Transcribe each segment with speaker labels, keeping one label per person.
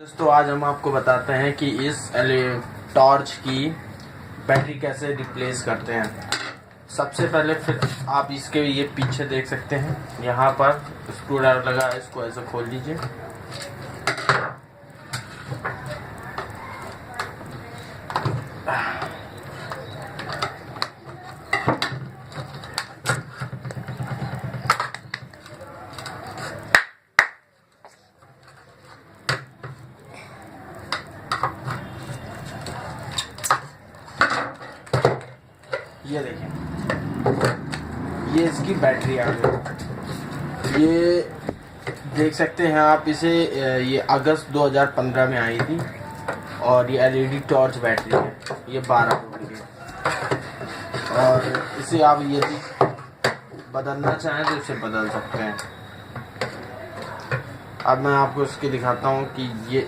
Speaker 1: दोस्तों आज हम आपको बताते हैं कि इस टॉर्च की बैटरी कैसे रिप्लेस करते हैं। सबसे पहले फिर आप इसके ये पीछे देख सकते हैं, यहाँ पर स्क्रू ड्राइवर लगा है, इसको ऐसे खोल लीजिए। ये देखिए, ये इसकी बैटरी आ गई। ये देख सकते हैं आप इसे, ये अगस्त 2015 में आई थी और ये एलईडी टॉर्च बैटरी है। ये 12 वोल्ट की है और इसे आप यदि बदलना चाहें तो इसे बदल सकते हैं। अब मैं आपको इसके दिखाता हूँ कि ये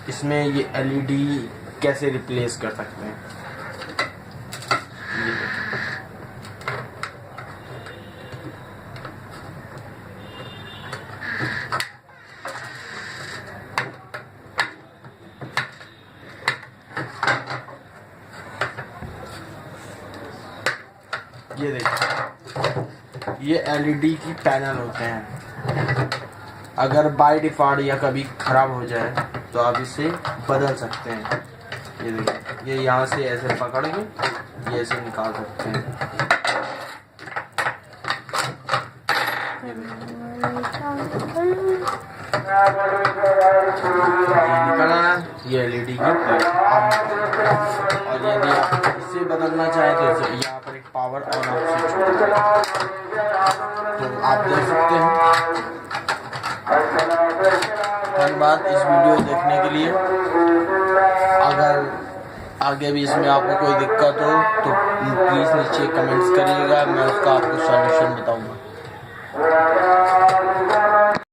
Speaker 1: इसमें ये एलईडी कैसे रिप्लेस कर सकते हैं। ये देखिए, ये एलईडी की पैनल होते हैं। अगर बाय डिफ़ॉल्ट या कभी ख़राब हो जाए तो आप इसे बदल सकते हैं। ये देखिए, ये यहाँ से ऐसे पकड़ के ये ऐसे निकाल सकते हैं। ये निकला है, ये एलईडी की प्लेट। और यदि आप इसे बदलना चाहें तो इसे यहाँ पर एक पावर ऑन ऑफ स्विच होता है, तो आप देख सकते हैं। धन्यवाद इस वीडियो देखने के लिए। अगर आगे भी इसमें आपको कोई दिक्कत हो तो प्लीज़ नीचे कमेंट्स करिएगा, मैं उसका आपको सॉल्यूशन बताऊंगा।